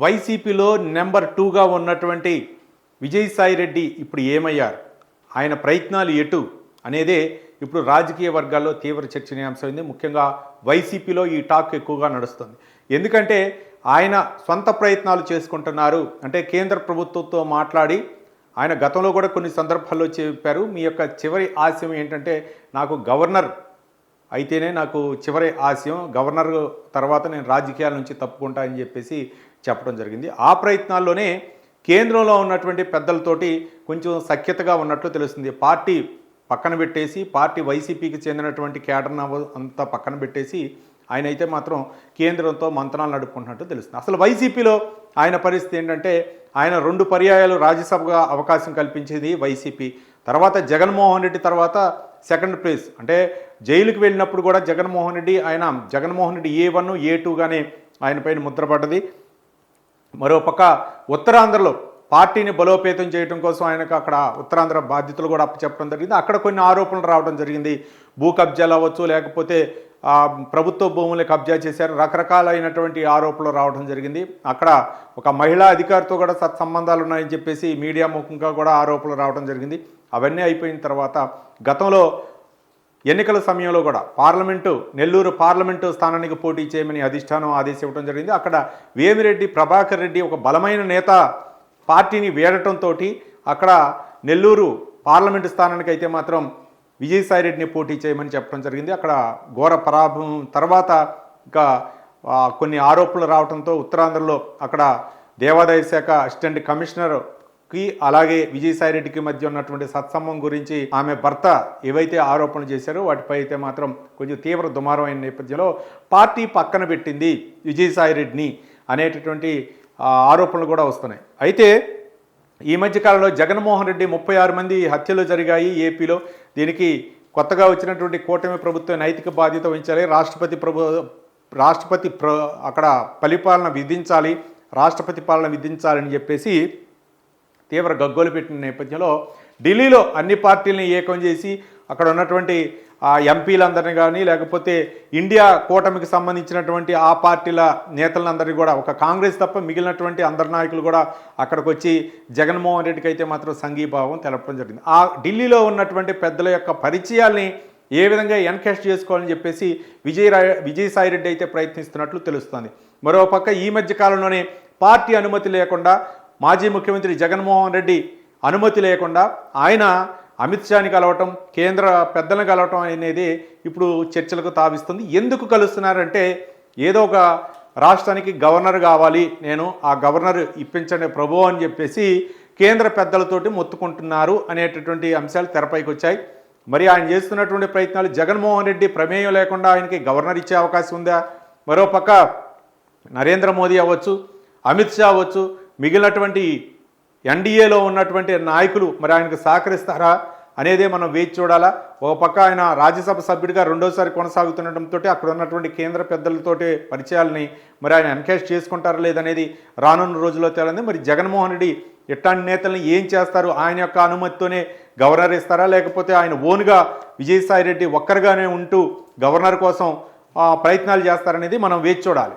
వైసీపీలో నెంబర్ 2గా ఉన్నటువంటి విజయసాయి రెడ్డి ఇప్పుడు ఏమయ్యారు, ఆయన ప్రయత్నాలు ఎటు అనేదే ఇప్పుడు రాజకీయ వర్గాల్లో తీవ్ర చర్చనీయాంశమైంది. ముఖ్యంగా వైసీపీలో ఈ టాక్ ఎక్కువగా నడుస్తుంది. ఎందుకంటే ఆయన సొంత ప్రయత్నాలు చేసుకుంటున్నారు. అంటే కేంద్ర ప్రభుత్వంతో మాట్లాడి ఆయన గతంలో కూడా కొన్ని సందర్భాల్లో చెప్పారు, మీ యొక్క చివరి ఆశయం ఏంటంటే నాకు గవర్నర్ అయితేనే నాకు చివరి ఆశయం, గవర్నర్ తర్వాత నేను రాజకీయాల నుంచి తప్పుకుంటా అని చెప్పేసి చెప్పడం జరిగింది. ఆ ప్రయత్నాల్లోనే కేంద్రంలో ఉన్నటువంటి పెద్దలతోటి కొంచెం సఖ్యతగా ఉన్నట్లు తెలుస్తుంది. పార్టీ పక్కన పెట్టేసి, పార్టీ వైసీపీకి చెందినటువంటి కేడర్ను అంతా పక్కన పెట్టేసి ఆయన అయితే మాత్రం కేంద్రంతో మంత్రాలు నడుపుకుంటున్నట్టు తెలుస్తుంది. అసలు వైసీపీలో ఆయన పరిస్థితి ఏంటంటే, ఆయన 2 పర్యాయాలు రాజ్యసభగా అవకాశం కల్పించేది వైసీపీ. తర్వాత జగన్మోహన్ రెడ్డి తర్వాత సెకండ్ ప్లేస్, అంటే జైలుకి వెళ్ళినప్పుడు కూడా జగన్మోహన్ రెడ్డి A1 A2గానే ఆయన పైన ముద్రపడ్డది. మరోపక్క ఉత్తరాంధ్రలో పార్టీని బలోపేతం చేయడం కోసం ఆయనకు అక్కడ ఉత్తరాంధ్ర బాధ్యతలు కూడా అప్పచెప్పడం జరిగింది. అక్కడ కొన్ని ఆరోపణలు రావడం జరిగింది. భూ కబ్జాలు అవ్వచ్చు, లేకపోతే ప్రభుత్వ భూములు కబ్జా చేశారు, రకరకాలైనటువంటి ఆరోపణలు రావడం జరిగింది. అక్కడ ఒక మహిళా అధికారితో కూడా సత్సంబంధాలు ఉన్నాయని చెప్పేసి మీడియా ముఖంగా కూడా ఆరోపణలు రావడం జరిగింది. అవన్నీ అయిపోయిన తర్వాత గతంలో ఎన్నికల సమయంలో కూడా నెల్లూరు పార్లమెంటు స్థానానికి పోటీ చేయమని అధిష్టానం ఆదేశం ఇవ్వడం జరిగింది. అక్కడ వేమిరెడ్డి ప్రభాకర్ రెడ్డి ఒక బలమైన నేత పార్టీని వీడటంతో అక్కడ నెల్లూరు పార్లమెంటు స్థానానికి అయితే మాత్రం విజయసాయి రెడ్డిని పోటీ చేయమని చెప్పడం జరిగింది. అక్కడ ఘోర పరాభవం తర్వాత ఇంకా కొన్ని ఆరోపణలు రావడంతో ఉత్తరాంధ్రలో అక్కడ దేవాదాయ శాఖ అసిస్టెంట్ కమిషనర్కి అలాగే విజయసాయి రెడ్డికి మధ్య ఉన్నటువంటి సత్సంబంధం గురించి ఆమె భర్త ఏవైతే ఆరోపణలు చేశారో వాటిపై అయితే మాత్రం కొంచెం తీవ్ర దుమారం అయిన నేపథ్యంలో పార్టీ పక్కన పెట్టింది విజయసాయి రెడ్డిని అనేటటువంటి ఆరోపణలు కూడా వస్తున్నాయి. అయితే ఈ మధ్యకాలంలో జగన్మోహన్ రెడ్డి 36 మంది హత్యలు జరిగాయి ఏపీలో. దీనికి కొత్తగా వచ్చినటువంటి కూటమి ప్రభుత్వం నైతిక బాధ్యత వహించాలి, రాష్ట్రపతి అక్కడ పరిపాలన విధించాలి, రాష్ట్రపతి పాలన విధించాలని చెప్పేసి తీవ్ర గగ్గోలు పెట్టిన నేపథ్యంలో ఢిల్లీలో అన్ని పార్టీలని ఏకం చేసి అక్కడ ఉన్నటువంటి ఎంపీలందరినీ కానీ, లేకపోతే ఇండియా కూటమికి సంబంధించినటువంటి ఆ పార్టీల నేతలందరినీ కూడా, ఒక కాంగ్రెస్ తప్ప మిగిలినటువంటి అందరి నాయకులు కూడా అక్కడికి వచ్చి జగన్మోహన్ రెడ్డికి అయితే మాత్రం సంఘీభావం తెలపడం జరిగింది. ఆ ఢిల్లీలో ఉన్నటువంటి పెద్దల యొక్క పరిచయాల్ని ఏ విధంగా ఎన్కాష్ చేసుకోవాలని చెప్పేసి విజయసాయి రెడ్డి అయితే ప్రయత్నిస్తున్నట్లు తెలుస్తుంది. మరోపక్క ఈ మధ్య కాలంలోనే పార్టీ అనుమతి లేకుండా, మాజీ ముఖ్యమంత్రి జగన్మోహన్ రెడ్డి అనుమతి లేకుండా ఆయన అమిత్ షాని కలవటం, కేంద్ర పెద్దలను కలవటం అనేది ఇప్పుడు చర్చలకు తావిస్తుంది. ఎందుకు కలుస్తున్నారంటే, ఏదో ఒక రాష్ట్రానికి గవర్నర్ కావాలి, నేను ఆ గవర్నర్ ఇప్పించండి ప్రభు అని చెప్పేసి కేంద్ర పెద్దలతోటి మొత్తుకుంటున్నారు అనేటటువంటి అంశాలు తెరపైకి వచ్చాయి. మరి ఆయన చేస్తున్నటువంటి ప్రయత్నాలు జగన్మోహన్ రెడ్డి ప్రమేయం లేకుండా ఆయనకి గవర్నర్ ఇచ్చే అవకాశం ఉందా? మరోపక్క నరేంద్ర మోదీ అవ్వచ్చు, అమిత్ షా అవ్వచ్చు, మిగిలినటువంటి ఎన్డీఏలో ఉన్నటువంటి నాయకులు మరి ఆయనకు సహకరిస్తారా అనేదే మనం వేచి చూడాలా. ఒక పక్క ఆయన రాజ్యసభ సభ్యుడిగా 2వ సారి కొనసాగుతుండటంతో అక్కడ ఉన్నటువంటి కేంద్ర పెద్దలతోటి పరిచయాలని మరి ఆయన ఎన్కాష్ చేసుకుంటారా లేదనేది రానున్న రోజుల్లో తేలింది. మరి జగన్మోహన్ రెడ్డి ఇట్లాంటి నేతల్ని ఏం చేస్తారు? ఆయన యొక్క అనుమతితోనే గవర్నర్ ఇస్తారా, లేకపోతే ఆయన ఓన్గా విజయసాయి రెడ్డి ఒక్కరిగానే ఉంటూ గవర్నర్ కోసం ప్రయత్నాలు చేస్తారనేది మనం వేచి చూడాలి.